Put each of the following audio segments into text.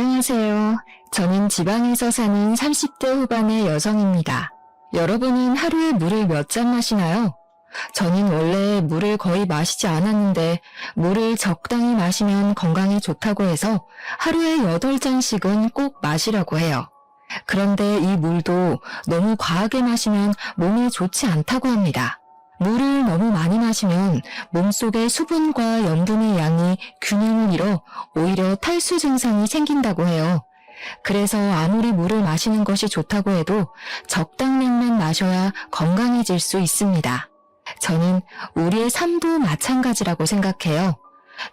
안녕하세요. 저는 지방에서 사는 30대 후반의 여성입니다. 여러분은 하루에 물을 몇 잔 마시나요? 저는 원래 물을 거의 마시지 않았는데 물을 적당히 마시면 건강에 좋다고 해서 하루에 8잔씩은 꼭 마시려고 해요. 그런데 이 물도 너무 과하게 마시면 몸에 좋지 않다고 합니다. 물을 너무 많이 마시면 몸속의 수분과 염분의 양이 균형을 잃어 오히려 탈수 증상이 생긴다고 해요. 그래서 아무리 물을 마시는 것이 좋다고 해도 적당량만 마셔야 건강해질 수 있습니다. 저는 우리의 삶도 마찬가지라고 생각해요.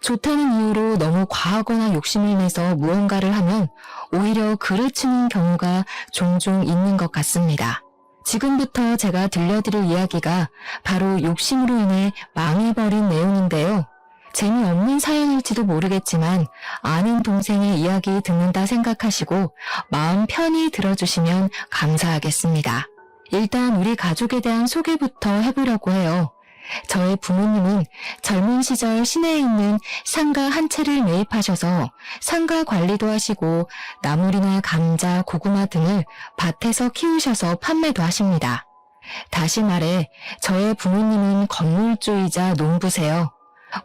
좋다는 이유로 너무 과하거나 욕심을 내서 무언가를 하면 오히려 그르치는 경우가 종종 있는 것 같습니다. 지금부터 제가 들려드릴 이야기가 바로 욕심으로 인해 망해버린 내용인데요. 재미없는 사연일지도 모르겠지만 아는 동생의 이야기 듣는다 생각하시고 마음 편히 들어주시면 감사하겠습니다. 일단 우리 가족에 대한 소개부터 해보려고 해요. 저의 부모님은 젊은 시절 시내에 있는 상가 한 채를 매입하셔서 상가 관리도 하시고 나물이나 감자, 고구마 등을 밭에서 키우셔서 판매도 하십니다. 다시 말해 저의 부모님은 건물주이자 농부세요.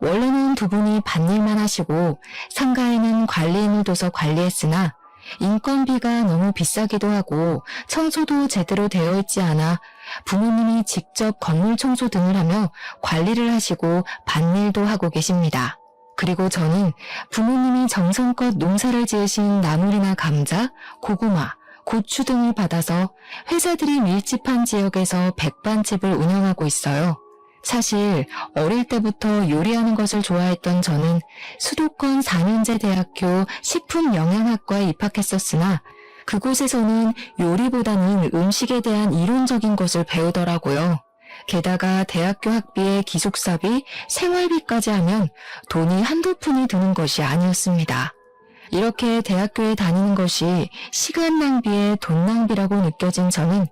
원래는 두 분이 밭일만 하시고 상가에는 관리인을 둬서 관리했으나 인건비가 너무 비싸기도 하고 청소도 제대로 되어 있지 않아 부모님이 직접 건물 청소 등을 하며 관리를 하시고 밭일도 하고 계십니다. 그리고 저는 부모님이 정성껏 농사를 지으신 나물이나 감자, 고구마, 고추 등을 받아서 회사들이 밀집한 지역에서 백반집을 운영하고 있어요. 사실 어릴 때부터 요리하는 것을 좋아했던 저는 수도권 4년제 대학교 식품영양학과에 입학했었으나 그곳에서는 요리보다는 음식에 대한 이론적인 것을 배우더라고요. 게다가 대학교 학비에 기숙사비, 생활비까지 하면 돈이 한두 푼이 드는 것이 아니었습니다. 이렇게 대학교에 다니는 것이 시간 낭비에 돈 낭비라고 느껴진 저는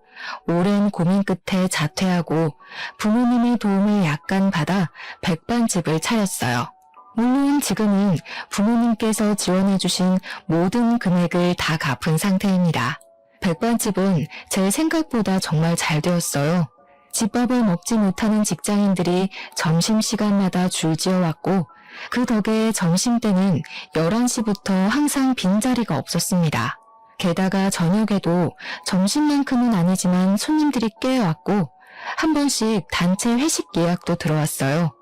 오랜 고민 끝에 자퇴하고 부모님의 도움을 약간 받아 백반집을 차렸어요. 물론 지금은 부모님께서 지원해주신 모든 금액을 다 갚은 상태입니다. 백반집은 제 생각보다 정말 잘 되었어요. 집밥을 먹지 못하는 직장인들이 점심시간마다 줄지어왔고 그 덕에 점심때는 11시부터 항상 빈자리가 없었습니다. 게다가 저녁에도 점심만큼은 아니지만 손님들이 꽤 왔고 한 번씩 단체 회식 예약도 들어왔어요.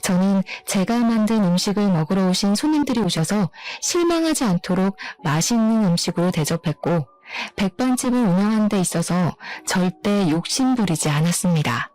저는 제가 만든 음식을 먹으러 오신 손님들이 오셔서 실망하지 않도록 맛있는 음식으로 대접했고 백반집을 운영하는 데 있어서 절대 욕심 부리지 않았습니다.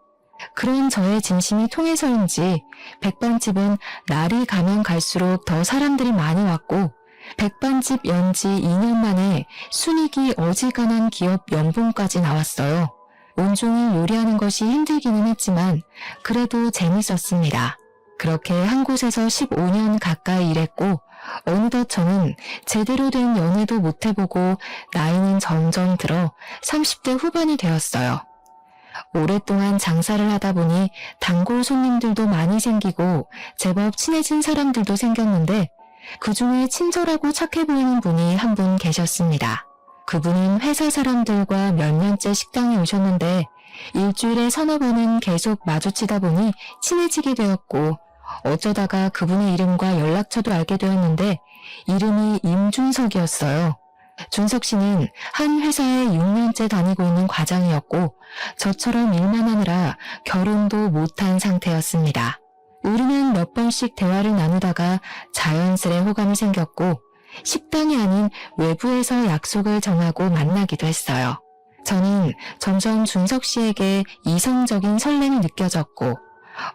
그런 저의 진심이 통해서인지 백반집은 날이 가면 갈수록 더 사람들이 많이 왔고 백반집 연지 2년 만에 순이익이 어지간한 기업 연봉까지 나왔어요. 온종일 요리하는 것이 힘들기는 했지만 그래도 재밌었습니다. 그렇게 한 곳에서 15년 가까이 일했고 어느덧 저는 제대로 된 연애도 못 해보고 나이는 점점 들어 30대 후반이 되었어요. 오랫동안 장사를 하다 보니 단골 손님들도 많이 생기고 제법 친해진 사람들도 생겼는데 그 중에 친절하고 착해 보이는 분이 한 분 계셨습니다. 그분은 회사 사람들과 몇 년째 식당에 오셨는데 일주일에 서너 번은 계속 마주치다 보니 친해지게 되었고 어쩌다가 그분의 이름과 연락처도 알게 되었는데 이름이 임준석이었어요. 준석 씨는 한 회사에 6년째 다니고 있는 과장이었고 저처럼 일만 하느라 결혼도 못한 상태였습니다. 우리는 몇 번씩 대화를 나누다가 자연스레 호감이 생겼고 식당이 아닌 외부에서 약속을 정하고 만나기도 했어요. 저는 점점 준석 씨에게 이성적인 설렘이 느껴졌고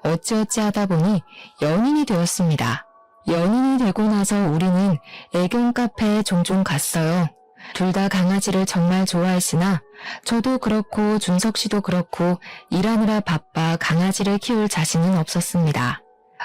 어찌어찌 하다 보니 연인이 되었습니다. 연인이 되고 나서 우리는 애견 카페에 종종 갔어요. 둘 다 강아지를 정말 좋아했으나 저도 그렇고 준석 씨도 그렇고 일하느라 바빠 강아지를 키울 자신은 없었습니다.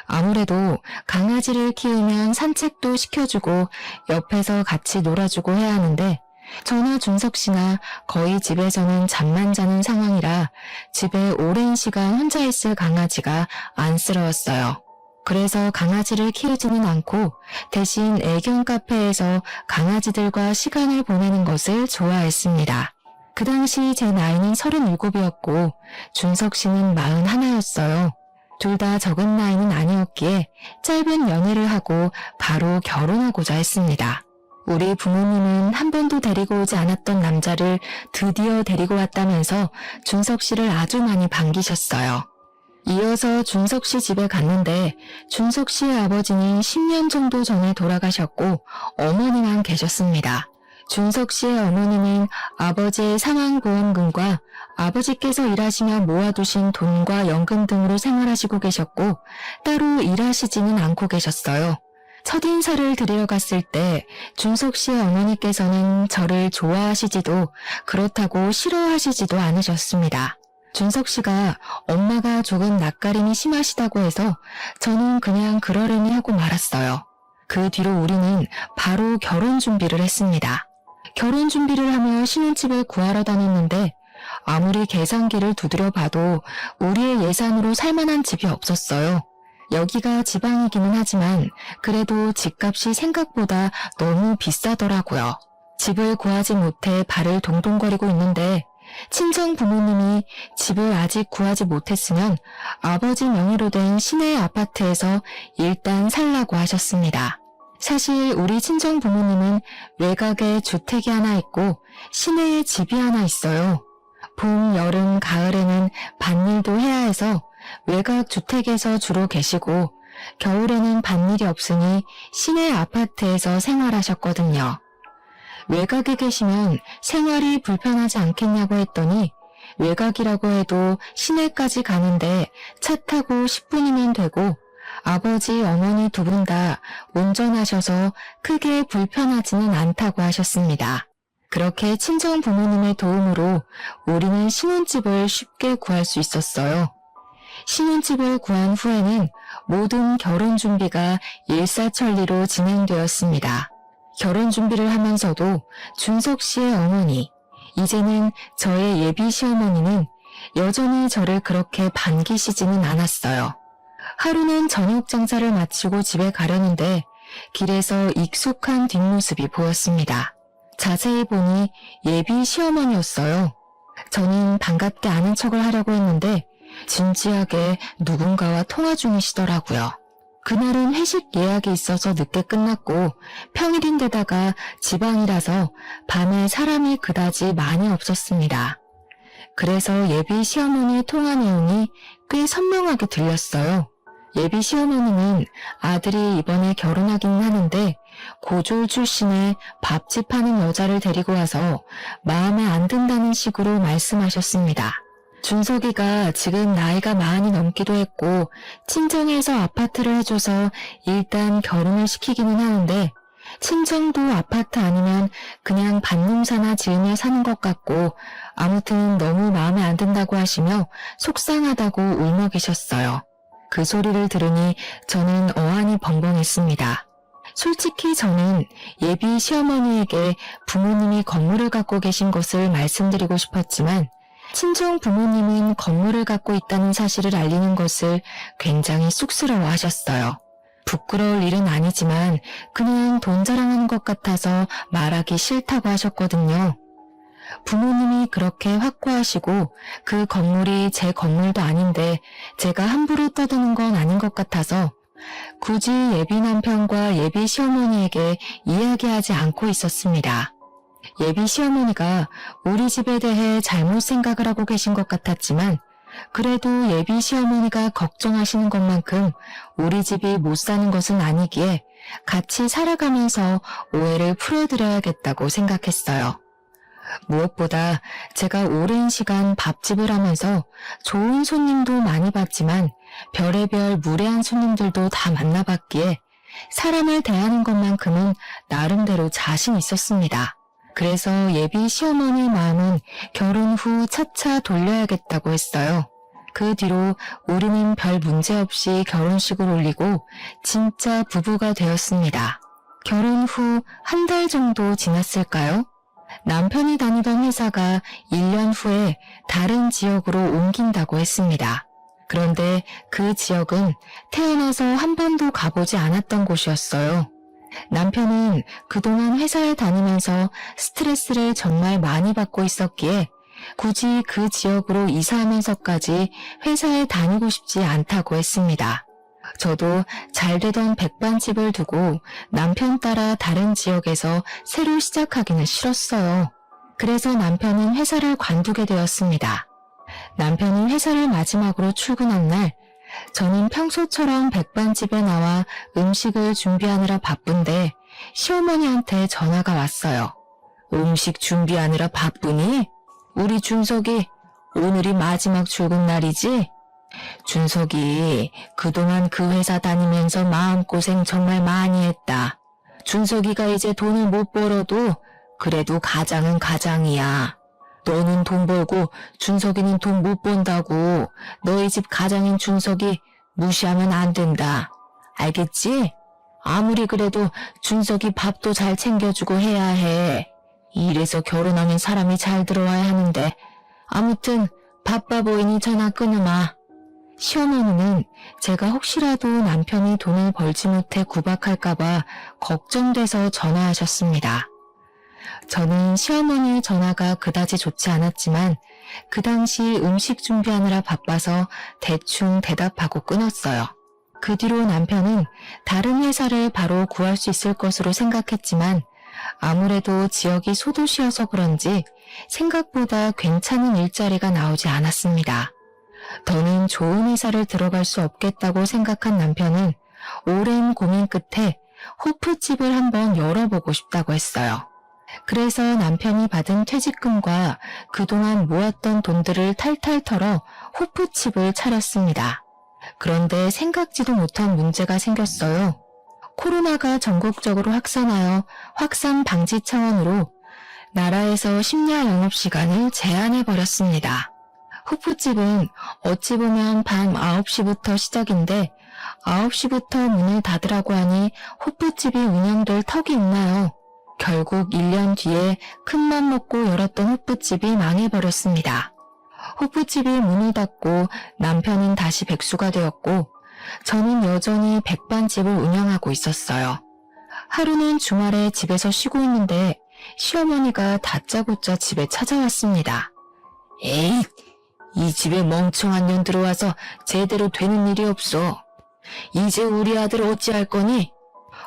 아무래도 강아지를 키우면 산책도 시켜주고 옆에서 같이 놀아주고 해야 하는데 저나 준석 씨나 거의 집에서는 잠만 자는 상황이라 집에 오랜 시간 혼자 있을 강아지가 안쓰러웠어요. 그래서 강아지를 키우지는 않고 대신 애견 카페에서 강아지들과 시간을 보내는 것을 좋아했습니다. 그 당시 제 나이는 37이었고 준석 씨는 41였어요. 둘 다 적은 나이는 아니었기에 짧은 연애를 하고 바로 결혼하고자 했습니다. 우리 부모님은 한 번도 데리고 오지 않았던 남자를 드디어 데리고 왔다면서 준석 씨를 아주 많이 반기셨어요. 이어서 준석 씨 집에 갔는데 준석 씨의 아버지는 10년 정도 전에 돌아가셨고 어머니만 계셨습니다. 준석 씨의 어머니는 아버지의 사망보험금과 아버지께서 일하시며 모아두신 돈과 연금 등으로 생활하시고 계셨고 따로 일하시지는 않고 계셨어요. 첫인사를 드리러 갔을 때 준석 씨의 어머니께서는 저를 좋아하시지도 그렇다고 싫어하시지도 않으셨습니다. 준석 씨가 엄마가 조금 낯가림이 심하시다고 해서 저는 그냥 그러려니 하고 말았어요. 그 뒤로 우리는 바로 결혼 준비를 했습니다. 결혼 준비를 하며 신혼집을 구하러 다녔는데 아무리 계산기를 두드려 봐도 우리의 예산으로 살만한 집이 없었어요. 여기가 지방이기는 하지만 그래도 집값이 생각보다 너무 비싸더라고요. 집을 구하지 못해 발을 동동거리고 있는데 친정 부모님이 집을 아직 구하지 못했으면 아버지 명의로 된 시내 아파트에서 일단 살라고 하셨습니다. 사실 우리 친정 부모님은 외곽에 주택이 하나 있고 시내에 집이 하나 있어요. 봄, 여름, 가을에는 밭일도 해야 해서 외곽 주택에서 주로 계시고 겨울에는 밭일이 없으니 시내 아파트에서 생활하셨거든요. 외곽에 계시면 생활이 불편하지 않겠냐고 했더니 외곽이라고 해도 시내까지 가는데 차 타고 10분이면 되고 아버지, 어머니 두 분 다 운전하셔서 크게 불편하지는 않다고 하셨습니다. 그렇게 친정 부모님의 도움으로 우리는 신혼집을 쉽게 구할 수 있었어요. 신혼집을 구한 후에는 모든 결혼 준비가 일사천리로 진행되었습니다. 결혼 준비를 하면서도 준석 씨의 어머니, 이제는 저의 예비 시어머니는 여전히 저를 그렇게 반기시지는 않았어요. 하루는 저녁 장사를 마치고 집에 가려는데 길에서 익숙한 뒷모습이 보였습니다. 자세히 보니 예비 시어머니였어요. 저는 반갑게 아는 척을 하려고 했는데 진지하게 누군가와 통화 중이시더라고요. 그날은 회식 예약이 있어서 늦게 끝났고 평일인데다가 지방이라서 밤에 사람이 그다지 많이 없었습니다. 그래서 예비 시어머니의 통화 내용이 꽤 선명하게 들렸어요. 예비 시어머니는 아들이 이번에 결혼하기는 하는데 고졸 출신의 밥집 하는 여자를 데리고 와서 마음에 안 든다는 식으로 말씀하셨습니다. 준석이가 지금 나이가 40이 넘기도 했고 친정에서 아파트를 해줘서 일단 결혼을 시키기는 하는데 친정도 아파트 아니면 그냥 밭농사나 지으며 사는 것 같고 아무튼 너무 마음에 안 든다고 하시며 속상하다고 울먹이셨어요. 그 소리를 들으니 저는 어안이 벙벙했습니다. 솔직히 저는 예비 시어머니에게 부모님이 건물을 갖고 계신 것을 말씀드리고 싶었지만 친정 부모님은 건물을 갖고 있다는 사실을 알리는 것을 굉장히 쑥스러워하셨어요. 부끄러울 일은 아니지만 그냥 돈 자랑하는 것 같아서 말하기 싫다고 하셨거든요. 부모님이 그렇게 확고하시고 그 건물이 제 건물도 아닌데 제가 함부로 떠드는 건 아닌 것 같아서 굳이 예비 남편과 예비 시어머니에게 이야기하지 않고 있었습니다. 예비 시어머니가 우리 집에 대해 잘못 생각을 하고 계신 것 같았지만 그래도 예비 시어머니가 걱정하시는 것만큼 우리 집이 못 사는 것은 아니기에 같이 살아가면서 오해를 풀어드려야겠다고 생각했어요. 무엇보다 제가 오랜 시간 밥집을 하면서 좋은 손님도 많이 봤지만 별의별 무례한 손님들도 다 만나봤기에 사람을 대하는 것만큼은 나름대로 자신 있었습니다. 그래서 예비 시어머니의 마음은 결혼 후 차차 돌려야겠다고 했어요. 그 뒤로 우리는 별 문제 없이 결혼식을 올리고 진짜 부부가 되었습니다. 결혼 후 한 달 정도 지났을까요? 남편이 다니던 회사가 1년 후에 다른 지역으로 옮긴다고 했습니다. 그런데 그 지역은 태어나서 한 번도 가보지 않았던 곳이었어요. 남편은 그동안 회사에 다니면서 스트레스를 정말 많이 받고 있었기에 굳이 그 지역으로 이사하면서까지 회사에 다니고 싶지 않다고 했습니다. 저도 잘 되던 백반집을 두고 남편 따라 다른 지역에서 새로 시작하기는 싫었어요. 그래서 남편은 회사를 관두게 되었습니다. 남편이 회사를 마지막으로 출근한 날, 저는 평소처럼 백반집에 나와 음식을 준비하느라 바쁜데 시어머니한테 전화가 왔어요. 음식 준비하느라 바쁘니? 우리 준석이 오늘이 마지막 출근 날이지? 준석이 그동안 그 회사 다니면서 마음고생 정말 많이 했다. 준석이가 이제 돈을 못 벌어도 그래도 가장은 가장이야. 너는 돈 벌고 준석이는 돈 못 번다고 너희 집 가장인 준석이 무시하면 안 된다. 알겠지? 아무리 그래도 준석이 밥도 잘 챙겨주고 해야 해. 이래서 결혼하면 사람이 잘 들어와야 하는데 아무튼 바빠 보이니 전화 끊으마. 시어머니는 제가 혹시라도 남편이 돈을 벌지 못해 구박할까봐 걱정돼서 전화하셨습니다. 저는 시어머니의 전화가 그다지 좋지 않았지만 그 당시 음식 준비하느라 바빠서 대충 대답하고 끊었어요. 그 뒤로 남편은 다른 회사를 바로 구할 수 있을 것으로 생각했지만 아무래도 지역이 소도시여서 그런지 생각보다 괜찮은 일자리가 나오지 않았습니다. 더는 좋은 회사를 들어갈 수 없겠다고 생각한 남편은 오랜 고민 끝에 호프집을 한번 열어보고 싶다고 했어요. 그래서 남편이 받은 퇴직금과 그동안 모았던 돈들을 탈탈 털어 호프집을 차렸습니다. 그런데 생각지도 못한 문제가 생겼어요. 코로나가 전국적으로 확산하여 확산 방지 차원으로 나라에서 심야 영업시간을 제한해버렸습니다. 호프집은 어찌 보면 밤 9시부터 시작인데 9시부터 문을 닫으라고 하니 호프집이 운영될 턱이 있나요? 결국 1년 뒤에 큰맘 먹고 열었던 호프집이 망해버렸습니다. 호프집이 문을 닫고 남편은 다시 백수가 되었고 저는 여전히 백반집을 운영하고 있었어요. 하루는 주말에 집에서 쉬고 있는데 시어머니가 다짜고짜 집에 찾아왔습니다. 에이, 이 집에 멍청한 년 들어와서 제대로 되는 일이 없어. 이제 우리 아들 어찌할 거니?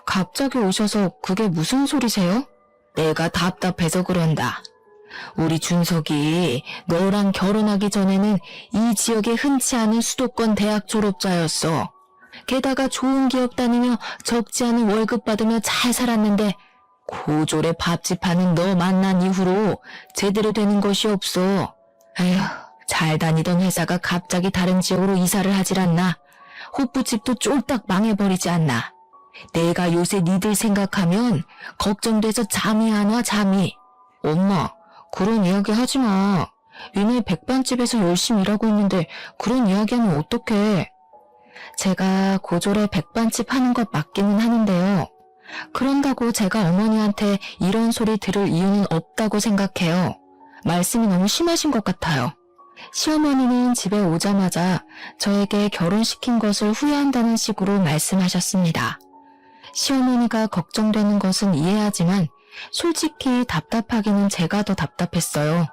갑자기 오셔서 그게 무슨 소리세요? 내가 답답해서 그런다. 우리 준석이 너랑 결혼하기 전에는 이 지역에 흔치 않은 수도권 대학 졸업자였어. 게다가 좋은 기업 다니며 적지 않은 월급 받으며 잘 살았는데 고졸의 밥집 하는 너 만난 이후로 제대로 되는 것이 없어. 에휴, 잘 다니던 회사가 갑자기 다른 지역으로 이사를 하질 않나. 호프집도 쫄딱 망해버리지 않나. 내가 요새 니들 생각하면 걱정돼서 잠이 안 와, 잠이. 엄마, 그런 이야기 하지 마. 니네 백반집에서 열심히 일하고 있는데 그런 이야기하면 어떡해. 제가 고졸에 백반집 하는 것 맞기는 하는데요. 그런다고 제가 어머니한테 이런 소리 들을 이유는 없다고 생각해요. 말씀이 너무 심하신 것 같아요. 시어머니는 집에 오자마자 저에게 결혼시킨 것을 후회한다는 식으로 말씀하셨습니다. 시어머니가 걱정되는 것은 이해하지만 솔직히 답답하기는 제가 더 답답했어요.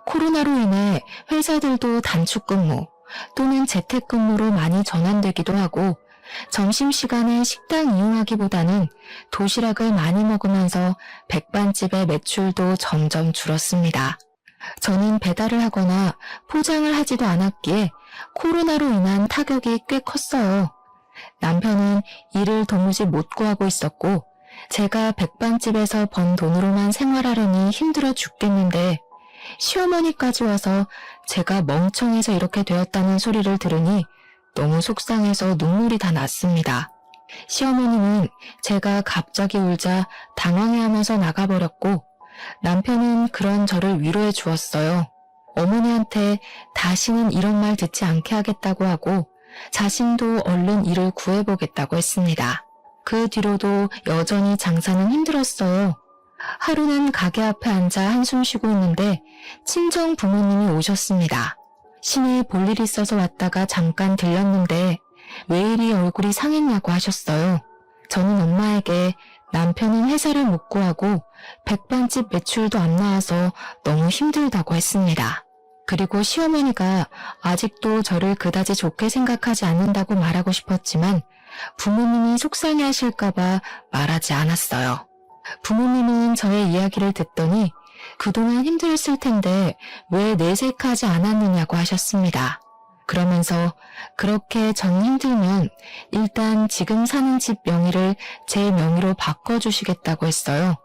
코로나로 인해 회사들도 단축근무 또는 재택근무로 많이 전환되기도 하고 점심시간에 식당 이용하기보다는 도시락을 많이 먹으면서 백반집의 매출도 점점 줄었습니다. 저는 배달을 하거나 포장을 하지도 않았기에 코로나로 인한 타격이 꽤 컸어요. 남편은 일을 도무지 못 구하고 있었고 제가 백반집에서 번 돈으로만 생활하려니 힘들어 죽겠는데 시어머니까지 와서 제가 멍청해서 이렇게 되었다는 소리를 들으니 너무 속상해서 눈물이 다 났습니다. 시어머니는 제가 갑자기 울자 당황해하면서 나가버렸고 남편은 그런 저를 위로해 주었어요. 어머니한테 다시는 이런 말 듣지 않게 하겠다고 하고 자신도 얼른 일을 구해보겠다고 했습니다. 그 뒤로도 여전히 장사는 힘들었어요. 하루는 가게 앞에 앉아 한숨 쉬고 있는데 친정 부모님이 오셨습니다. 시내에 볼 일 있어서 왔다가 잠깐 들렸는데 왜 이리 얼굴이 상했냐고 하셨어요. 저는 엄마에게 남편은 회사를 못 구하고 백반집 매출도 안 나와서 너무 힘들다고 했습니다. 그리고 시어머니가 아직도 저를 그다지 좋게 생각하지 않는다고 말하고 싶었지만 부모님이 속상해하실까봐 말하지 않았어요. 부모님은 저의 이야기를 듣더니 그동안 힘들었을 텐데 왜 내색하지 않았느냐고 하셨습니다. 그러면서 그렇게 전 힘들면 일단 지금 사는 집 명의를 제 명의로 바꿔주시겠다고 했어요.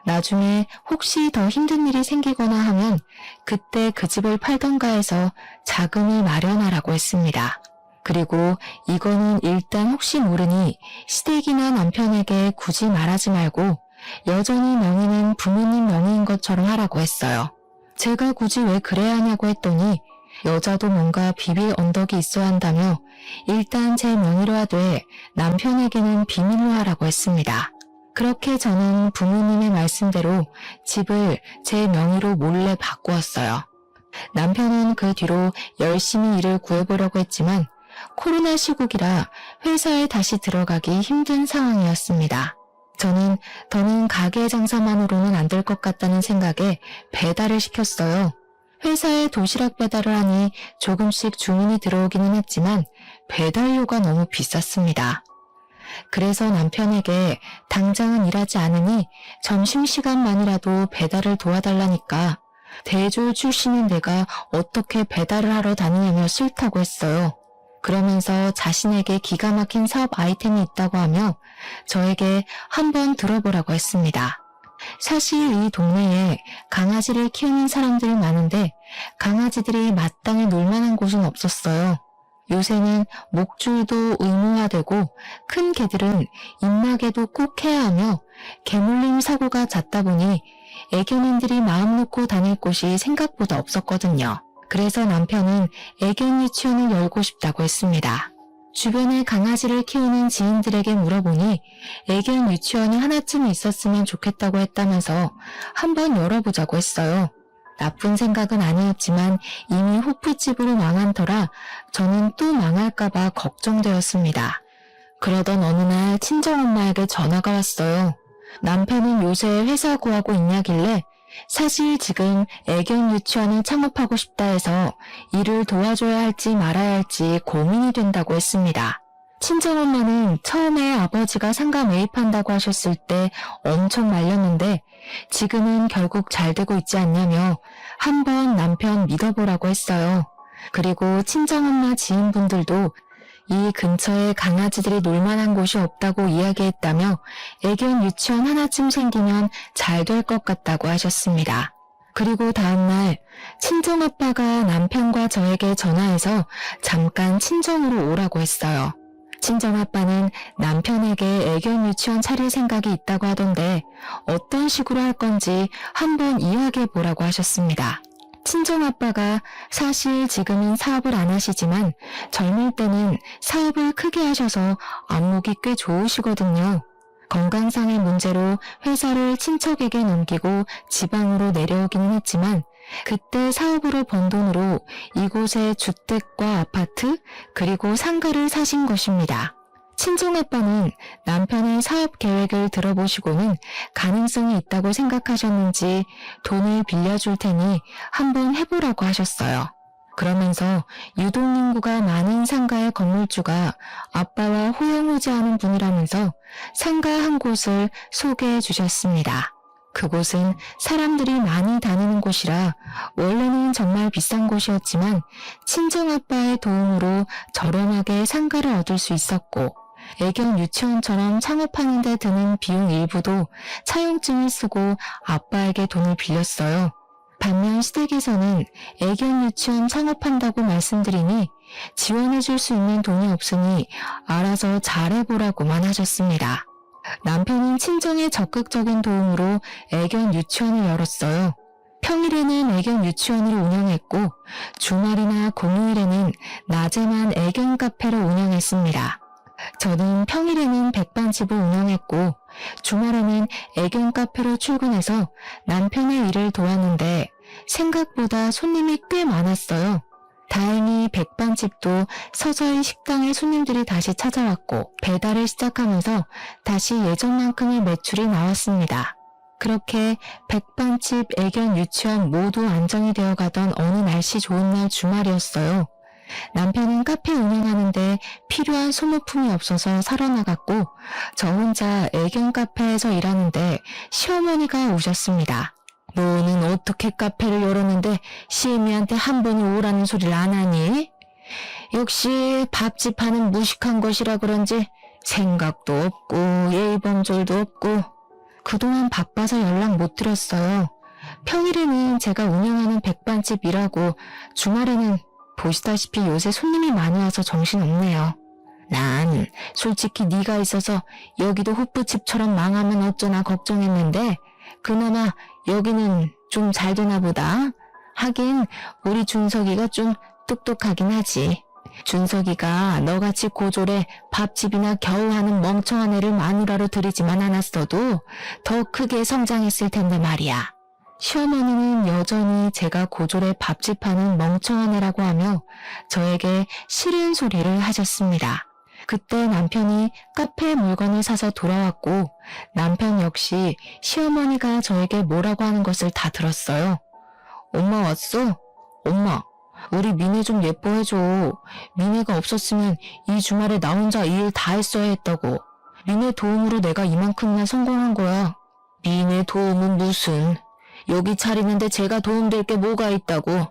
나중에 혹시 더 힘든 일이 생기거나 하면 그때 그 집을 팔던가 해서 자금을 마련하라고 했습니다. 그리고 이거는 일단 혹시 모르니 시댁이나 남편에게 굳이 말하지 말고 여전히 명의는 부모님 명의인 것처럼 하라고 했어요. 제가 굳이 왜 그래야 하냐고 했더니 여자도 뭔가 비빌 언덕이 있어야 한다며 일단 제 명의로 하되 남편에게는 비밀로 하라고 했습니다. 그렇게 저는 부모님의 말씀대로 집을 제 명의로 몰래 바꾸었어요. 남편은 그 뒤로 열심히 일을 구해보려고 했지만 코로나 시국이라 회사에 다시 들어가기 힘든 상황이었습니다. 저는 더는 가게 장사만으로는 안 될 것 같다는 생각에 배달을 시켰어요. 회사에 도시락 배달을 하니 조금씩 주문이 들어오기는 했지만 배달료가 너무 비쌌습니다. 그래서 남편에게 당장은 일하지 않으니 점심시간만이라도 배달을 도와달라니까 대졸 출신인 내가 어떻게 배달을 하러 다니냐며 싫다고 했어요. 그러면서 자신에게 기가 막힌 사업 아이템이 있다고 하며 저에게 한번 들어보라고 했습니다. 사실 이 동네에 강아지를 키우는 사람들이 많은데 강아지들이 마땅히 놀만한 곳은 없었어요. 요새는 목줄도 의무화되고 큰 개들은 입마개도 꼭 해야 하며 개물림 사고가 잦다 보니 애견인들이 마음 놓고 다닐 곳이 생각보다 없었거든요. 그래서 남편은 애견 유치원을 열고 싶다고 했습니다. 주변에 강아지를 키우는 지인들에게 물어보니 애견 유치원이 하나쯤 있었으면 좋겠다고 했다면서 한번 열어보자고 했어요. 나쁜 생각은 아니었지만 이미 호프집으로 망한 터라 저는 또 망할까봐 걱정되었습니다. 그러던 어느 날 친정엄마에게 전화가 왔어요. 남편은 요새 회사 구하고 있냐길래 사실 지금 애견 유치원을 창업하고 싶다 해서 일을 도와줘야 할지 말아야 할지 고민이 된다고 했습니다. 친정엄마는 처음에 아버지가 상가 매입한다고 하셨을 때 엄청 말렸는데 지금은 결국 잘 되고 있지 않냐며 한번 남편 믿어보라고 했어요. 그리고 친정엄마 지인분들도 이 근처에 강아지들이 놀만한 곳이 없다고 이야기했다며 애견 유치원 하나쯤 생기면 잘 될 것 같다고 하셨습니다. 그리고 다음날 친정아빠가 남편과 저에게 전화해서 잠깐 친정으로 오라고 했어요. 친정아빠는 남편에게 애견 유치원 차릴 생각이 있다고 하던데 어떤 식으로 할 건지 한번 이야기해 보라고 하셨습니다. 친정아빠가 사실 지금은 사업을 안 하시지만 젊을 때는 사업을 크게 하셔서 안목이 꽤 좋으시거든요. 건강상의 문제로 회사를 친척에게 넘기고 지방으로 내려오기는 했지만 그때 사업으로 번 돈으로 이곳에 주택과 아파트 그리고 상가를 사신 것입니다. 친정아빠는 남편의 사업 계획을 들어보시고는 가능성이 있다고 생각하셨는지 돈을 빌려줄 테니 한번 해보라고 하셨어요. 그러면서 유동인구가 많은 상가의 건물주가 아빠와 호영호재하는 분이라면서 상가 한 곳을 소개해 주셨습니다. 그곳은 사람들이 많이 다니는 곳이라 원래는 정말 비싼 곳이었지만 친정아빠의 도움으로 저렴하게 상가를 얻을 수 있었고 애견 유치원처럼 창업하는 데 드는 비용 일부도 차용증을 쓰고 아빠에게 돈을 빌렸어요. 반면 시댁에서는 애견 유치원 창업한다고 말씀드리니 지원해줄 수 있는 돈이 없으니 알아서 잘해보라고만 하셨습니다. 남편은 친정의 적극적인 도움으로 애견 유치원을 열었어요. 평일에는 애견 유치원을 운영했고 주말이나 공휴일에는 낮에만 애견 카페를 운영했습니다. 저는 평일에는 백반집을 운영했고 주말에는 애견 카페로 출근해서 남편의 일을 도왔는데 생각보다 손님이 꽤 많았어요. 다행히 백반집도 서서히 식당에 손님들이 다시 찾아왔고 배달을 시작하면서 다시 예전만큼의 매출이 나왔습니다. 그렇게 백반집, 애견, 유치원 모두 안정이 되어가던 어느 날씨 좋은 날 주말이었어요. 남편은 카페 운영하는데 필요한 소모품이 없어서 사러 나갔고 저 혼자 애견 카페에서 일하는데 시어머니가 오셨습니다. 너는 어떻게 카페를 열었는데 시애미한테 한 번은 오라는 소리를 안 하니? 역시 밥집 하는 무식한 것이라 그런지 생각도 없고 예의범절도 없고 그동안 바빠서 연락 못 드렸어요. 평일에는 제가 운영하는 백반집 일하고 주말에는 보시다시피 요새 손님이 많이 와서 정신없네요. 난 솔직히 네가 있어서 여기도 호프집처럼 망하면 어쩌나 걱정했는데 그나마 여기는 좀 잘 되나 보다. 하긴 우리 준석이가 좀 똑똑하긴 하지. 준석이가 너같이 고졸에 밥집이나 겨우 하는 멍청한 애를 마누라로 들이지만 않았어도 더 크게 성장했을 텐데 말이야. 시어머니는 여전히 제가 고졸에 밥집 하는 멍청한 애라고 하며 저에게 싫은 소리를 하셨습니다. 그때 남편이 카페 물건을 사서 돌아왔고 남편 역시 시어머니가 저에게 뭐라고 하는 것을 다 들었어요. 엄마 왔어? 엄마, 우리 미네 좀 예뻐해줘. 미네가 없었으면 이 주말에 나 혼자 이 일 다 했어야 했다고. 미네 도움으로 내가 이만큼이나 성공한 거야. 미네 도움은 무슨. 여기 차리는데 제가 도움될 게 뭐가 있다고.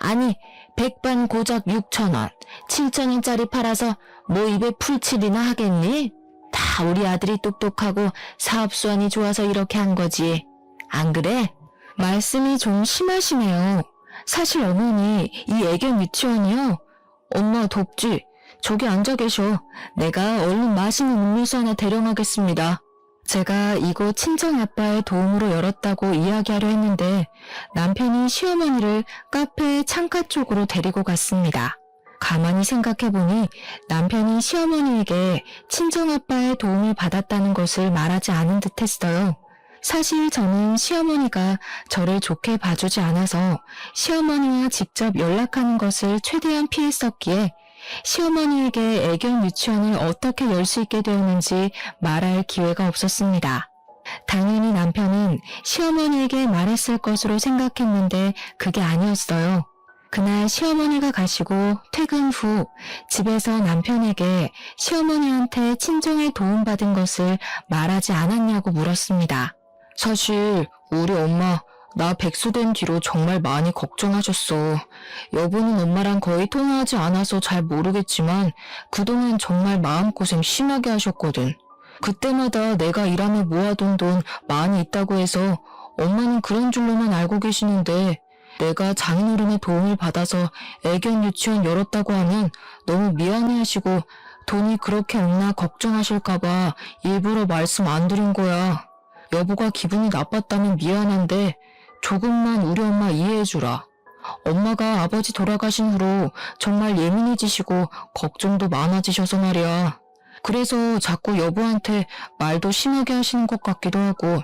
아니, 백반 고작 6,000원, 7,000원짜리 팔아서 뭐 입에 풀칠이나 하겠니? 다 우리 아들이 똑똑하고 사업수완이 좋아서 이렇게 한 거지. 안 그래? 말씀이 좀 심하시네요. 사실 어머니, 이 애견 유치원이요. 엄마 덥지? 저기 앉아 계셔. 내가 얼른 맛있는 음료수 하나 대령하겠습니다. 제가 이곳 친정아빠의 도움으로 열었다고 이야기하려 했는데 남편이 시어머니를 카페 창가 쪽으로 데리고 갔습니다. 가만히 생각해보니 남편이 시어머니에게 친정아빠의 도움을 받았다는 것을 말하지 않은 듯 했어요. 사실 저는 시어머니가 저를 좋게 봐주지 않아서 시어머니와 직접 연락하는 것을 최대한 피했었기에 시어머니에게 애견 유치원을 어떻게 열 수 있게 되었는지 말할 기회가 없었습니다. 당연히 남편은 시어머니에게 말했을 것으로 생각했는데 그게 아니었어요. 그날 시어머니가 가시고 퇴근 후 집에서 남편에게 시어머니한테 친정에 도움받은 것을 말하지 않았냐고 물었습니다. 사실 우리 엄마 나 백수된 뒤로 정말 많이 걱정하셨어. 여보는 엄마랑 거의 통화하지 않아서 잘 모르겠지만 그동안 정말 마음고생 심하게 하셨거든. 그때마다 내가 일하며 모아둔 돈 많이 있다고 해서 엄마는 그런 줄로만 알고 계시는데 내가 장인어른의 도움을 받아서 애견 유치원 열었다고 하면 너무 미안해하시고 돈이 그렇게 없나 걱정하실까봐 일부러 말씀 안 드린 거야. 여보가 기분이 나빴다면 미안한데 조금만 우리 엄마 이해해주라. 엄마가 아버지 돌아가신 후로 정말 예민해지시고 걱정도 많아지셔서 말이야. 그래서 자꾸 여보한테 말도 심하게 하시는 것 같기도 하고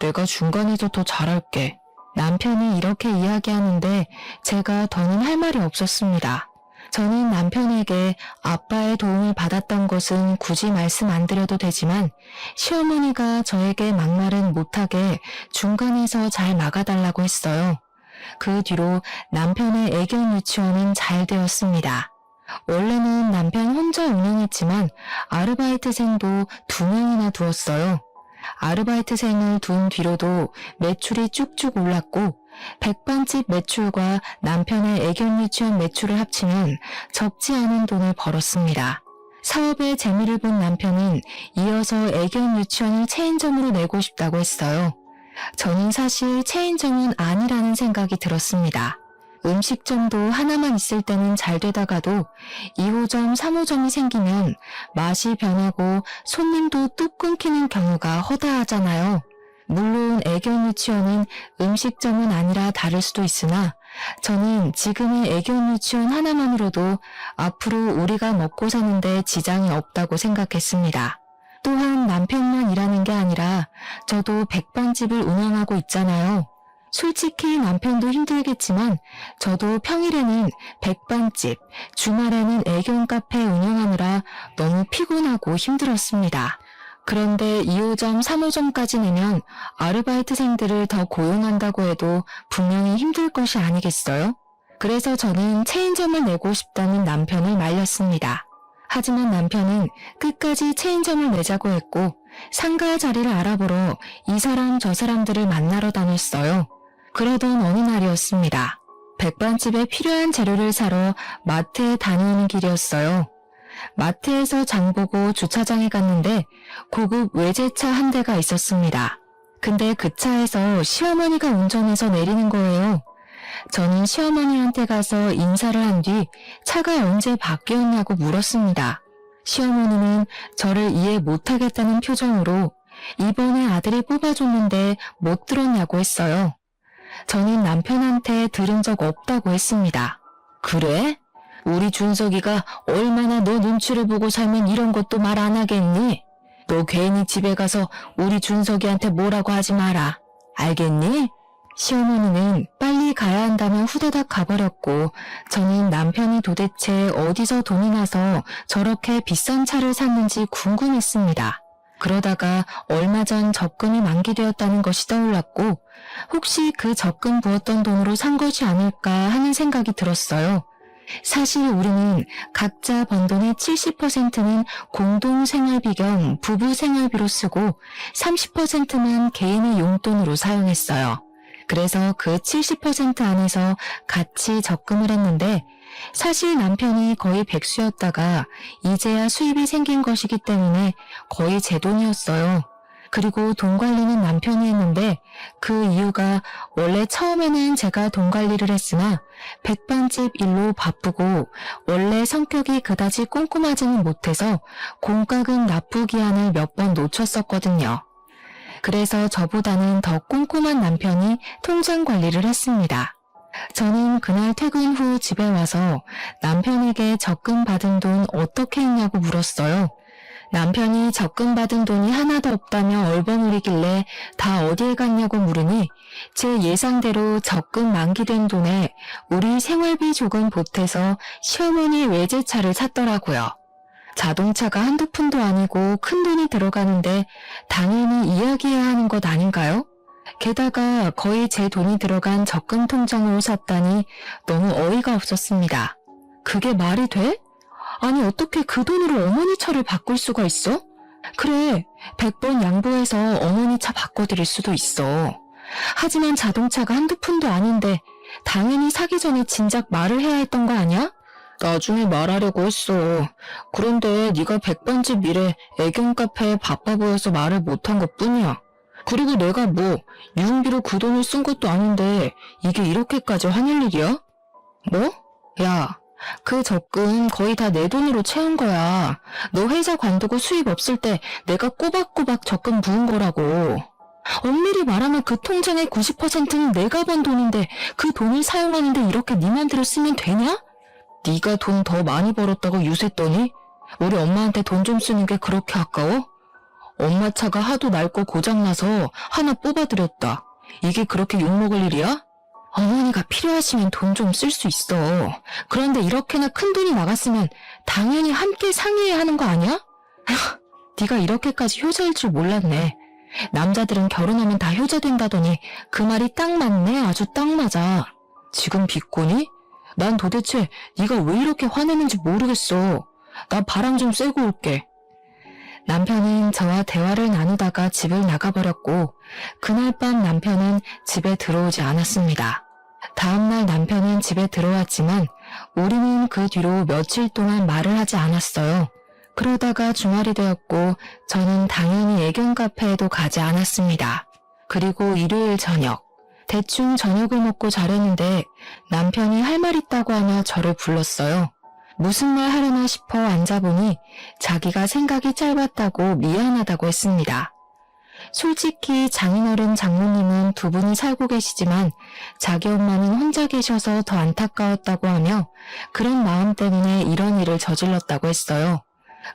내가 중간에서 더 잘할게. 남편이 이렇게 이야기하는데 제가 더는 할 말이 없었습니다. 저는 남편에게 아빠의 도움을 받았던 것은 굳이 말씀 안 드려도 되지만 시어머니가 저에게 막말은 못하게 중간에서 잘 막아달라고 했어요. 그 뒤로 남편의 애견 유치원은 잘 되었습니다. 원래는 남편 혼자 운영했지만 아르바이트생도 2명이나 두었어요. 아르바이트생을 둔 뒤로도 매출이 쭉쭉 올랐고 백반집 매출과 남편의 애견 유치원 매출을 합치면 적지 않은 돈을 벌었습니다. 사업에 재미를 본 남편은 이어서 애견 유치원을 체인점으로 내고 싶다고 했어요. 저는 사실 체인점은 아니라는 생각이 들었습니다. 음식점도 하나만 있을 때는 잘 되다가도 2호점, 3호점이 생기면 맛이 변하고 손님도 뚝 끊기는 경우가 허다하잖아요. 물론 애견 유치원은 음식점은 아니라 다를 수도 있으나 저는 지금의 애견 유치원 하나만으로도 앞으로 우리가 먹고 사는데 지장이 없다고 생각했습니다. 또한 남편만 일하는 게 아니라 저도 백반집을 운영하고 있잖아요. 솔직히 남편도 힘들겠지만 저도 평일에는 백반집, 주말에는 애견 카페 운영하느라 너무 피곤하고 힘들었습니다. 그런데 2호점, 3호점까지 내면 아르바이트생들을 더 고용한다고 해도 분명히 힘들 것이 아니겠어요? 그래서 저는 체인점을 내고 싶다는 남편을 말렸습니다. 하지만 남편은 끝까지 체인점을 내자고 했고 상가 자리를 알아보러 이 사람 저 사람들을 만나러 다녔어요. 그러던 어느 날이었습니다. 백반집에 필요한 재료를 사러 마트에 다녀오는 길이었어요. 마트에서 장보고 주차장에 갔는데 고급 외제차 한 대가 있었습니다. 근데 그 차에서 시어머니가 운전해서 내리는 거예요. 저는 시어머니한테 가서 인사를 한 뒤 차가 언제 바뀌었냐고 물었습니다. 시어머니는 저를 이해 못하겠다는 표정으로 이번에 아들이 뽑아줬는데 못 들었냐고 했어요. 저는 남편한테 들은 적 없다고 했습니다. 그래? 우리 준석이가 얼마나 너 눈치를 보고 살면 이런 것도 말 안 하겠니? 너 괜히 집에 가서 우리 준석이한테 뭐라고 하지 마라. 알겠니? 시어머니는 빨리 가야 한다며 후다닥 가버렸고 저는 남편이 도대체 어디서 돈이 나서 저렇게 비싼 차를 샀는지 궁금했습니다. 그러다가 얼마 전 적금이 만기되었다는 것이 떠올랐고 혹시 그 적금 부었던 돈으로 산 것이 아닐까 하는 생각이 들었어요. 사실 우리는 각자 번 돈의 70%는 공동생활비 겸 부부생활비로 쓰고 30%만 개인의 용돈으로 사용했어요. 그래서 그 70% 안에서 같이 적금을 했는데 사실 남편이 거의 백수였다가 이제야 수입이 생긴 것이기 때문에 거의 제 돈이었어요. 그리고 돈 관리는 남편이 했는데 그 이유가 원래 처음에는 제가 돈 관리를 했으나 백반집 일로 바쁘고 원래 성격이 그다지 꼼꼼하지는 못해서 공과금 납부 기한을 몇 번 놓쳤었거든요. 그래서 저보다는 더 꼼꼼한 남편이 통장 관리를 했습니다. 저는 그날 퇴근 후 집에 와서 남편에게 적금 받은 돈 어떻게 했냐고 물었어요. 남편이 적금 받은 돈이 하나도 없다며 얼버무리길래 다 어디에 갔냐고 물으니 제 예상대로 적금 만기된 돈에 우리 생활비 조금 보태서 시어머니 외제차를 샀더라고요. 자동차가 한두 푼도 아니고 큰 돈이 들어가는데 당연히 이야기해야 하는 것 아닌가요? 게다가 거의 제 돈이 들어간 적금 통장으로 샀다니 너무 어이가 없었습니다. 그게 말이 돼? 아니 어떻게 그 돈으로 어머니 차를 바꿀 수가 있어? 그래, 100번 양보해서 어머니 차 바꿔드릴 수도 있어. 하지만 자동차가 한두 푼도 아닌데 당연히 사기 전에 진작 말을 해야 했던 거 아니야? 나중에 말하려고 했어. 그런데 네가 백반집 일에 애견 카페에 바빠 보여서 말을 못한 것뿐이야. 그리고 내가 뭐 유흥비로 그 돈을 쓴 것도 아닌데 이게 이렇게까지 화낼 일이야? 뭐? 야, 그 적금 거의 다 내 돈으로 채운 거야. 너 회사 관두고 수입 없을 때 내가 꼬박꼬박 적금 부은 거라고. 엄밀히 말하면 그 통장의 90%는 내가 번 돈인데 그 돈을 사용하는데 이렇게 네 맘대로 쓰면 되냐? 네가 돈 더 많이 벌었다고 유세했더니 우리 엄마한테 돈 좀 쓰는 게 그렇게 아까워? 엄마 차가 하도 낡고 고장나서 하나 뽑아드렸다. 이게 그렇게 욕먹을 일이야? 어머니가 필요하시면 돈 좀 쓸 수 있어. 그런데 이렇게나 큰 돈이 나갔으면 당연히 함께 상의해야 하는 거 아니야? 네가 이렇게까지 효자일 줄 몰랐네. 남자들은 결혼하면 다 효자 된다더니 그 말이 딱 맞네. 아주 딱 맞아. 지금 비꼬니? 난 도대체 네가 왜 이렇게 화내는지 모르겠어. 나 바람 좀 쐬고 올게. 남편은 저와 대화를 나누다가 집을 나가버렸고 그날 밤 남편은 집에 들어오지 않았습니다. 다음날 남편은 집에 들어왔지만 우리는 그 뒤로 며칠 동안 말을 하지 않았어요. 그러다가 주말이 되었고 저는 당연히 애견 카페에도 가지 않았습니다. 그리고 일요일 저녁, 대충 저녁을 먹고 자려는데 남편이 할 말 있다고 하며 저를 불렀어요. 무슨 말 하려나 싶어 앉아보니 자기가 생각이 짧았다고 미안하다고 했습니다. 솔직히 장인어른 장모님은 두 분이 살고 계시지만 자기 엄마는 혼자 계셔서 더 안타까웠다고 하며 그런 마음 때문에 이런 일을 저질렀다고 했어요.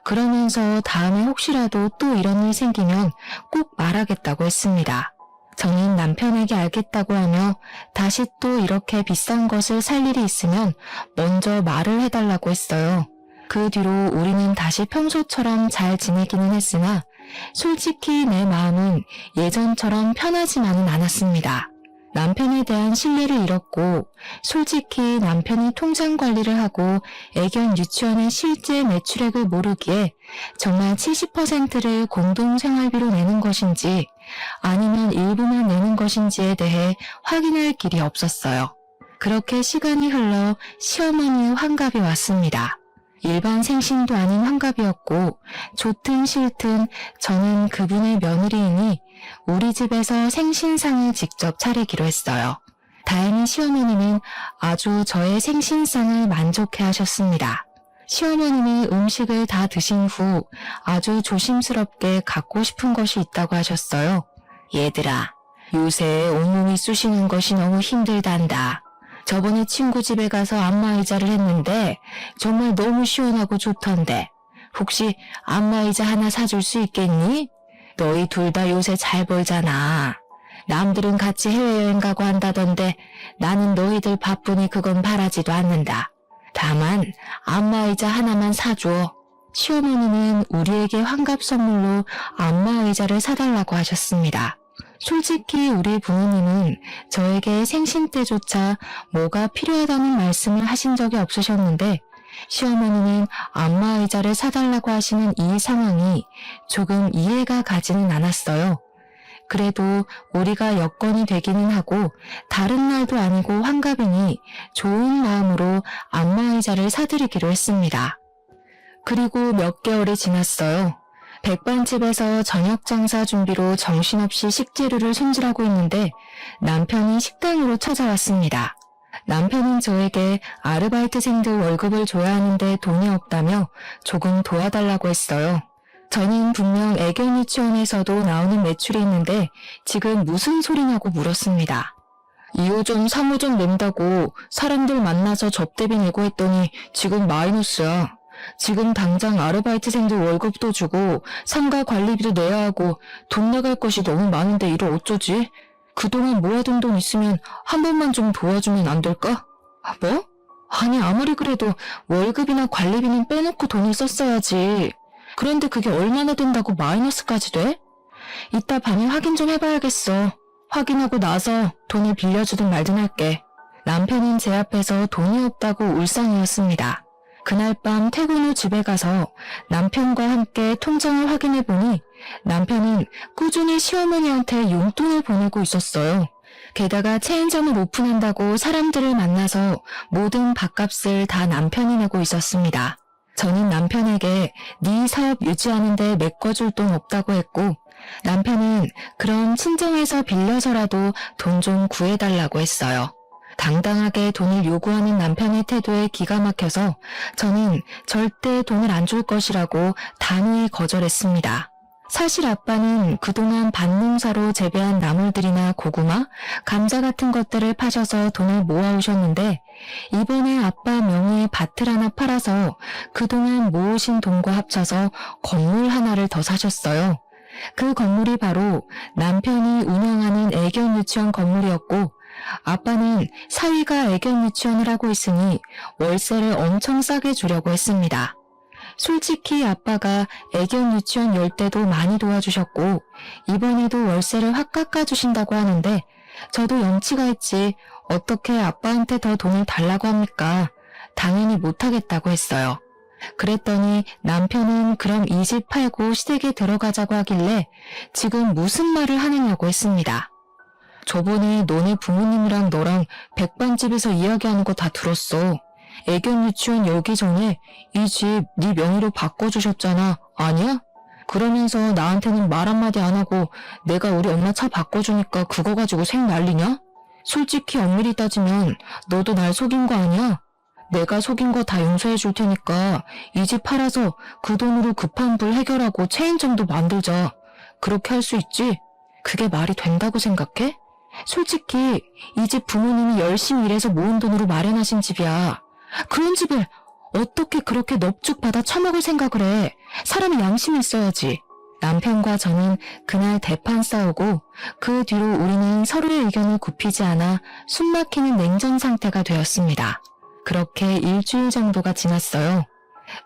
그러면서 다음에 혹시라도 또 이런 일 생기면 꼭 말하겠다고 했습니다. 저는 남편에게 알겠다고 하며 다시 또 이렇게 비싼 것을 살 일이 있으면 먼저 말을 해달라고 했어요. 그 뒤로 우리는 다시 평소처럼 잘 지내기는 했으나 솔직히 내 마음은 예전처럼 편하지만은 않았습니다. 남편에 대한 신뢰를 잃었고 솔직히 남편이 통장 관리를 하고 애견 유치원의 실제 매출액을 모르기에 정말 70%를 공동생활비로 내는 것인지 아니면 일부만 내는 것인지에 대해 확인할 길이 없었어요. 그렇게 시간이 흘러 시어머니의 환갑이 왔습니다. 일반 생신도 아닌 환갑이었고 좋든 싫든 저는 그분의 며느리이니 우리 집에서 생신상을 직접 차리기로 했어요. 다행히 시어머니는 아주 저의 생신상을 만족해 하셨습니다. 시어머니는 음식을 다 드신 후 아주 조심스럽게 갖고 싶은 것이 있다고 하셨어요. 얘들아, 요새 온몸이 쑤시는 것이 너무 힘들단다. 저번에 친구 집에 가서 안마의자를 했는데 정말 너무 시원하고 좋던데 혹시 안마의자 하나 사줄 수 있겠니? 너희 둘 다 요새 잘 벌잖아. 남들은 같이 해외여행 가고 한다던데 나는 너희들 바쁘니 그건 바라지도 않는다. 다만 안마의자 하나만 사줘. 시어머니는 우리에게 환갑 선물로 안마의자를 사달라고 하셨습니다. 솔직히 우리 부모님은 저에게 생신 때조차 뭐가 필요하다는 말씀을 하신 적이 없으셨는데 시어머니는 안마의자를 사달라고 하시는 이 상황이 조금 이해가 가지는 않았어요. 그래도 우리가 여건이 되기는 하고 다른 날도 아니고 환갑이니 좋은 마음으로 안마의자를 사드리기로 했습니다. 그리고 몇 개월이 지났어요. 백반집에서 저녁 장사 준비로 정신없이 식재료를 손질하고 있는데 남편이 식당으로 찾아왔습니다. 남편은 저에게 아르바이트생들 월급을 줘야 하는데 돈이 없다며 조금 도와달라고 했어요. 저는 분명 애견 유치원에서도 나오는 매출이 있는데 지금 무슨 소리냐고 물었습니다. 2호점 3호점 낸다고 사람들 만나서 접대비 내고 했더니 지금 마이너스야. 지금 당장 아르바이트생들 월급도 주고 상가 관리비도 내야 하고 돈 나갈 것이 너무 많은데 이를 어쩌지? 그동안 모아둔 돈 있으면 한 번만 좀 도와주면 안 될까? 뭐? 아니 아무리 그래도 월급이나 관리비는 빼놓고 돈을 썼어야지. 그런데 그게 얼마나 된다고 마이너스까지 돼? 이따 밤에 확인 좀 해봐야겠어. 확인하고 나서 돈을 빌려주든 말든 할게. 남편은 제 앞에서 돈이 없다고 울상이었습니다. 그날 밤 퇴근 후 집에 가서 남편과 함께 통장을 확인해보니 남편은 꾸준히 시어머니한테 용돈을 보내고 있었어요. 게다가 체인점을 오픈한다고 사람들을 만나서 모든 밥값을 다 남편이 내고 있었습니다. 저는 남편에게 네 사업 유지하는데 메꿔줄 돈 없다고 했고 남편은 그럼 친정에서 빌려서라도 돈 좀 구해달라고 했어요. 당당하게 돈을 요구하는 남편의 태도에 기가 막혀서 저는 절대 돈을 안 줄 것이라고 단호히 거절했습니다. 사실 아빠는 그동안 밭농사로 재배한 나물들이나 고구마, 감자 같은 것들을 파셔서 돈을 모아오셨는데 이번에 아빠 명의의 밭을 하나 팔아서 그동안 모으신 돈과 합쳐서 건물 하나를 더 사셨어요. 그 건물이 바로 남편이 운영하는 애견 유치원 건물이었고 아빠는 사위가 애견 유치원을 하고 있으니 월세를 엄청 싸게 주려고 했습니다. 솔직히 아빠가 애견 유치원 열 때도 많이 도와주셨고 이번에도 월세를 확 깎아주신다고 하는데 저도 염치가 있지 어떻게 아빠한테 더 돈을 달라고 합니까? 당연히 못하겠다고 했어요. 그랬더니 남편은 그럼 이 집 팔고 시댁에 들어가자고 하길래 지금 무슨 말을 하느냐고 했습니다. 저번에 너네 부모님이랑 너랑 백반집에서 이야기하는 거 다 들었어. 애견 유치원 열기 전에 이 집 네 명의로 바꿔주셨잖아. 아니야? 그러면서 나한테는 말 한마디 안 하고 내가 우리 엄마 차 바꿔주니까 그거 가지고 생 난리냐? 솔직히 엄밀히 따지면 너도 날 속인 거 아니야? 내가 속인 거 다 용서해 줄 테니까 이 집 팔아서 그 돈으로 급한 불 해결하고 체인점도 만들자. 그렇게 할 수 있지? 그게 말이 된다고 생각해? 솔직히 이 집 부모님이 열심히 일해서 모은 돈으로 마련하신 집이야. 그런 집을 어떻게 그렇게 넙죽 받아 처먹을 생각을 해. 사람이 양심이 있어야지. 남편과 저는 그날 대판 싸우고 그 뒤로 우리는 서로의 의견을 굽히지 않아 숨막히는 냉전 상태가 되었습니다. 그렇게 일주일 정도가 지났어요.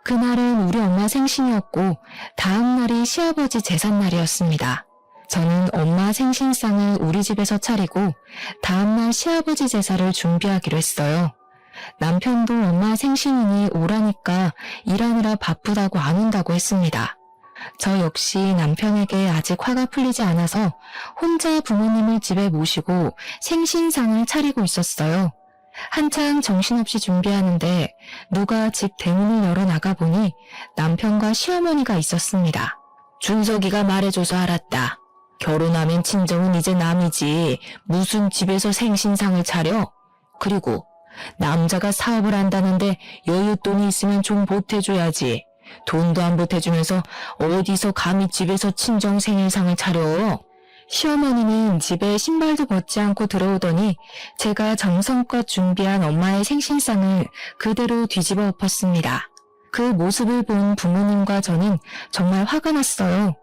그날은 우리 엄마 생신이었고 다음 날이 시아버지 제삿날이었습니다. 저는 엄마 생신상을 우리 집에서 차리고 다음날 시아버지 제사를 준비하기로 했어요. 남편도 엄마 생신이니 오라니까 일하느라 바쁘다고 안 온다고 했습니다. 저 역시 남편에게 아직 화가 풀리지 않아서 혼자 부모님을 집에 모시고 생신상을 차리고 있었어요. 한창 정신없이 준비하는데 누가 집 대문을 열어 나가보니 남편과 시어머니가 있었습니다. 준석이가 말해줘서 알았다. 결혼하면 친정은 이제 남이지 무슨 집에서 생신상을 차려? 그리고 남자가 사업을 한다는데 여윳돈이 있으면 좀 보태줘야지. 돈도 안 보태주면서 어디서 감히 집에서 친정 생일상을 차려? 시어머니는 집에 신발도 벗지 않고 들어오더니 제가 정성껏 준비한 엄마의 생신상을 그대로 뒤집어 엎었습니다. 그 모습을 본 부모님과 저는 정말 화가 났어요.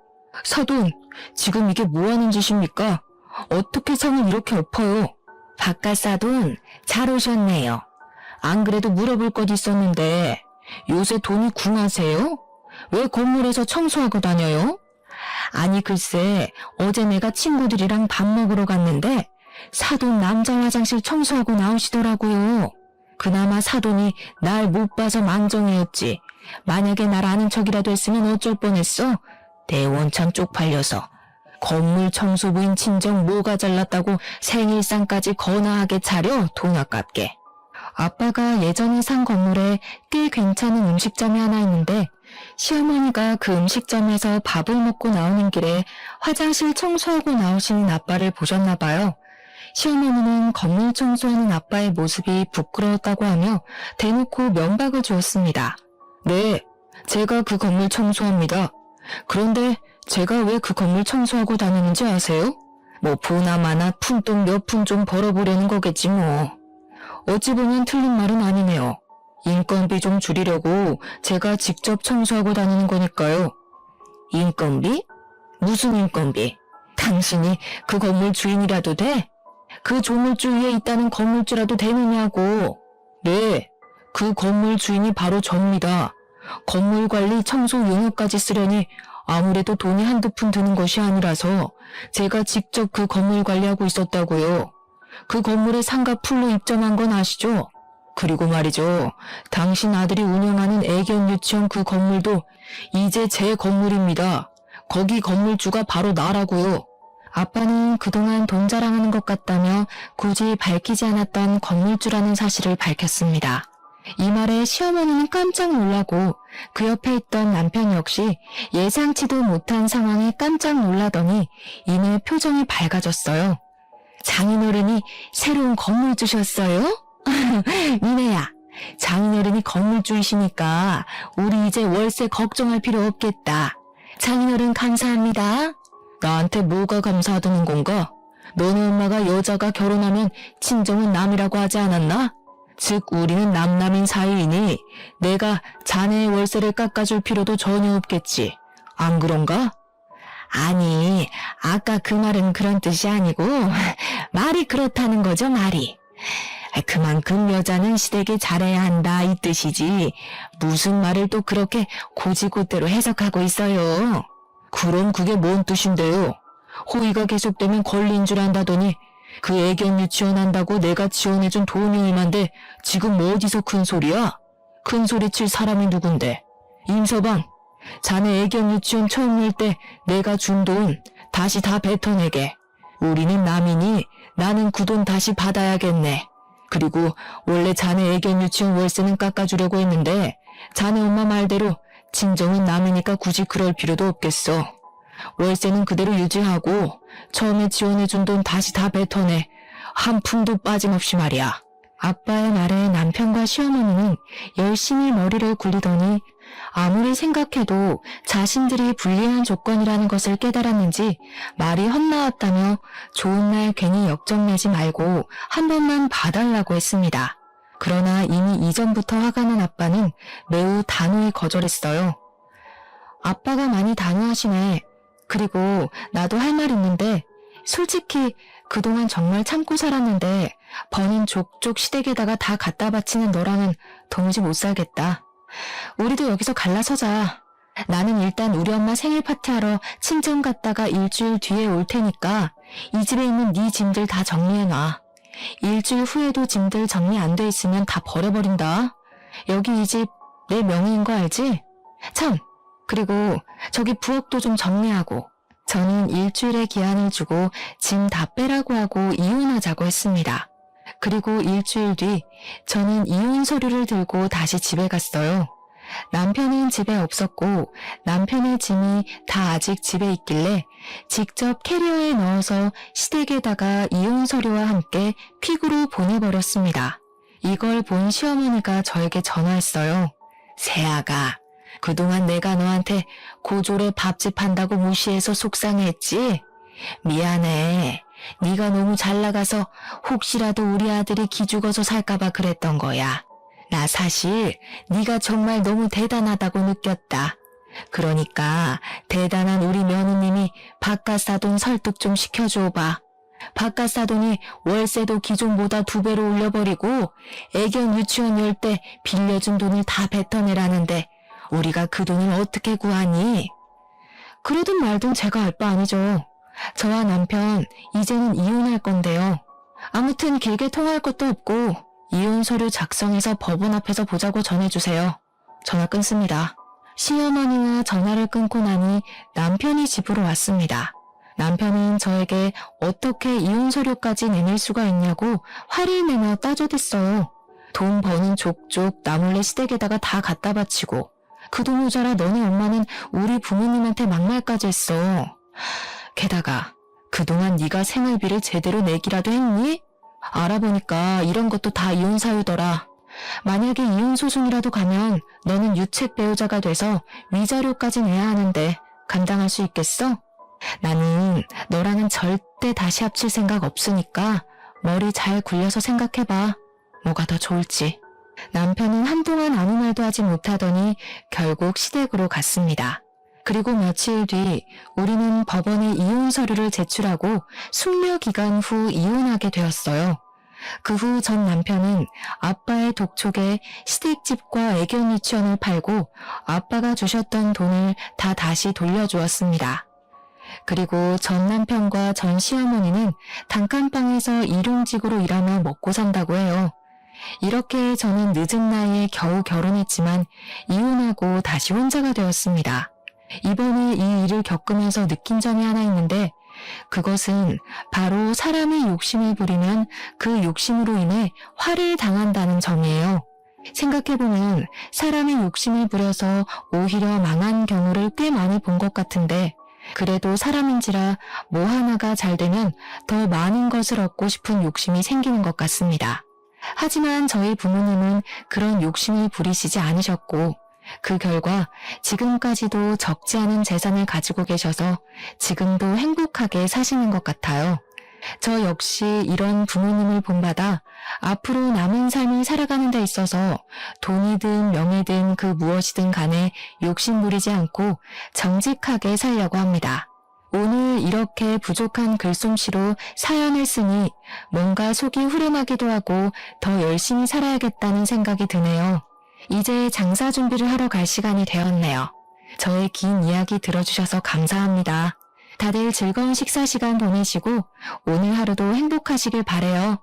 사돈, 지금 이게 뭐하는 짓입니까? 어떻게 상을 이렇게 엎어요? 바깥 사돈, 잘 오셨네요. 안 그래도 물어볼 것 있었는데 요새 돈이 궁하세요? 왜 건물에서 청소하고 다녀요? 아니 글쎄 어제 내가 친구들이랑 밥 먹으러 갔는데 사돈 남자 화장실 청소하고 나오시더라고요. 그나마 사돈이 날 못 봐서 망정이었지. 만약에 날 아는 척이라도 했으면 어쩔 뻔했어? 대원창 쪽팔려서. 건물 청소부인 친정 뭐가 잘났다고 생일상까지 거나하게 차려 돈 아깝게. 아빠가 예전에 산 건물에 꽤 괜찮은 음식점이 하나 있는데 시어머니가 그 음식점에서 밥을 먹고 나오는 길에 화장실 청소하고 나오시는 아빠를 보셨나 봐요. 시어머니는 건물 청소하는 아빠의 모습이 부끄러웠다고 하며 대놓고 면박을 주었습니다. 네, 제가 그 건물 청소합니다. 그런데 제가 왜 그 건물 청소하고 다니는지 아세요? 뭐 보나마나 푼돈 몇 푼 좀 벌어보려는 거겠지 뭐. 어찌 보면 틀린 말은 아니네요. 인건비 좀 줄이려고 제가 직접 청소하고 다니는 거니까요. 인건비? 무슨 인건비? 당신이 그 건물 주인이라도 돼? 그 조물주 위에 있다는 건물주라도 되느냐고. 네, 그 건물 주인이 바로 접니다. 건물 관리 청소 용역까지 쓰려니 아무래도 돈이 한두 푼 드는 것이 아니라서 제가 직접 그 건물 관리하고 있었다고요. 그 건물에 상가 풀로 입점한 건 아시죠? 그리고 말이죠. 당신 아들이 운영하는 애견 유치원 그 건물도 이제 제 건물입니다. 거기 건물주가 바로 나라고요. 아빠는 그동안 돈 자랑하는 것 같다며 굳이 밝히지 않았던 건물주라는 사실을 밝혔습니다. 이 말에 시어머니는 깜짝 놀라고 그 옆에 있던 남편 역시 예상치도 못한 상황에 깜짝 놀라더니 이내 표정이 밝아졌어요. 장인어른이 새로운 건물주셨어요? 니네야, 장인어른이 건물주이시니까 우리 이제 월세 걱정할 필요 없겠다. 장인어른 감사합니다. 나한테 뭐가 감사하다는 건가? 너네 엄마가 여자가 결혼하면 친정은 남이라고 하지 않았나? 즉 우리는 남남인 사이이니 내가 자네의 월세를 깎아줄 필요도 전혀 없겠지. 안 그런가? 아니, 아까 그 말은 그런 뜻이 아니고 말이 그렇다는 거죠, 말이. 그만큼 여자는 시댁에 잘해야 한다 이 뜻이지 무슨 말을 또 그렇게 고지고대로 해석하고 있어요. 그럼 그게 뭔 뜻인데요? 호의가 계속되면 권리인 줄 안다더니 그 애견 유치원 한다고 내가 지원해준 돈이 얼만데 지금 뭐 어디서 큰 소리야? 큰 소리 칠 사람이 누군데? 임서방, 자네 애견 유치원 처음 열 때 내가 준 돈 다시 다 뱉어내게. 우리는 남이니 나는 그 돈 다시 받아야겠네. 그리고 원래 자네 애견 유치원 월세는 깎아주려고 했는데 자네 엄마 말대로 친정은 남이니까 굳이 그럴 필요도 없겠어. 월세는 그대로 유지하고 처음에 지원해준 돈 다시 다 뱉어내. 한 푼도 빠짐없이 말이야. 아빠의 말에 남편과 시어머니는 열심히 머리를 굴리더니 아무리 생각해도 자신들이 불리한 조건이라는 것을 깨달았는지 말이 헛나왔다며 좋은 날 괜히 역정내지 말고 한 번만 봐달라고 했습니다. 그러나 이미 이전부터 화가 난 아빠는 매우 단호히 거절했어요. 아빠가 많이 단호하시네. 그리고 나도 할 말 있는데 솔직히 그동안 정말 참고 살았는데 버nin 족족 시댁에다가 다 갖다 바치는 너랑은 도무지 못 살겠다. 우리도 여기서 갈라서자. 나는 일단 우리 엄마 생일 파티하러 친정 갔다가 일주일 뒤에 올 테니까 이 집에 있는 네 짐들 다 정리해놔. 일주일 후에도 짐들 정리 안 돼 있으면 다 버려버린다. 여기 이 집 내 명의인 거 알지? 참, 그리고 저기 부엌도 좀 정리하고. 저는 일주일의 기한을 주고 짐 다 빼라고 하고 이혼하자고 했습니다. 그리고 일주일 뒤 저는 이혼 서류를 들고 다시 집에 갔어요. 남편은 집에 없었고 남편의 짐이 다 아직 집에 있길래 직접 캐리어에 넣어서 시댁에다가 이혼 서류와 함께 퀵으로 보내버렸습니다. 이걸 본 시어머니가 저에게 전화했어요. 세아가, 그동안 내가 너한테 고졸에 밥집 한다고 무시해서 속상했지? 미안해. 네가 너무 잘 나가서 혹시라도 우리 아들이 기죽어서 살까봐 그랬던 거야. 나 사실 네가 정말 너무 대단하다고 느꼈다. 그러니까 대단한 우리 며느님이 바깥사돈 설득 좀 시켜줘봐. 바깥사돈이 월세도 기존보다 2배로 올려버리고 애견 유치원 열 때 빌려준 돈을 다 뱉어내라는데 우리가 그 돈을 어떻게 구하니? 그러든 말든 제가 알 바 아니죠. 저와 남편 이제는 이혼할 건데요. 아무튼 길게 통화할 것도 없고 이혼 서류 작성해서 법원 앞에서 보자고 전해주세요. 전화 끊습니다. 시어머니와 전화를 끊고 나니 남편이 집으로 왔습니다. 남편은 저에게 어떻게 이혼 서류까지 내밀 수가 있냐고 화를 내며 따져댔어요. 돈 버는 족족 나 몰래 시댁에다가 다 갖다 바치고 그 돈 모자라 너네 엄마는 우리 부모님한테 막말까지 했어. 게다가 그동안 네가 생활비를 제대로 내기라도 했니? 알아보니까 이런 것도 다 이혼 사유더라. 만약에 이혼 소송이라도 가면 너는 유책 배우자가 돼서 위자료까지 내야 하는데 감당할 수 있겠어? 나는 너랑은 절대 다시 합칠 생각 없으니까 머리 잘 굴려서 생각해봐. 뭐가 더 좋을지. 남편은 한동안 아무 말도 하지 못하더니 결국 시댁으로 갔습니다. 그리고 며칠 뒤 우리는 법원에 이혼 서류를 제출하고 숙려 기간 후 이혼하게 되었어요. 그 후 전 남편은 아빠의 독촉에 시댁집과 애견 유치원을 팔고 아빠가 주셨던 돈을 다 다시 돌려주었습니다. 그리고 전 남편과 전 시어머니는 단칸방에서 일용직으로 일하며 먹고 산다고 해요. 이렇게 저는 늦은 나이에 겨우 결혼했지만 이혼하고 다시 혼자가 되었습니다. 이번에 이 일을 겪으면서 느낀 점이 하나 있는데 그것은 바로 사람이 욕심을 부리면 그 욕심으로 인해 화를 당한다는 점이에요. 생각해보면 사람이 욕심을 부려서 오히려 망한 경우를 꽤 많이 본 것 같은데 그래도 사람인지라 뭐 하나가 잘 되면 더 많은 것을 얻고 싶은 욕심이 생기는 것 같습니다. 하지만 저희 부모님은 그런 욕심을 부리시지 않으셨고 그 결과 지금까지도 적지 않은 재산을 가지고 계셔서 지금도 행복하게 사시는 것 같아요. 저 역시 이런 부모님을 본받아 앞으로 남은 삶을 살아가는 데 있어서 돈이든 명예든 그 무엇이든 간에 욕심 부리지 않고 정직하게 살려고 합니다. 오늘 이렇게 부족한 글솜씨로 사연을 쓰니 뭔가 속이 후련하기도 하고 더 열심히 살아야겠다는 생각이 드네요. 이제 장사 준비를 하러 갈 시간이 되었네요. 저의 긴 이야기 들어주셔서 감사합니다. 다들 즐거운 식사 시간 보내시고 오늘 하루도 행복하시길 바래요.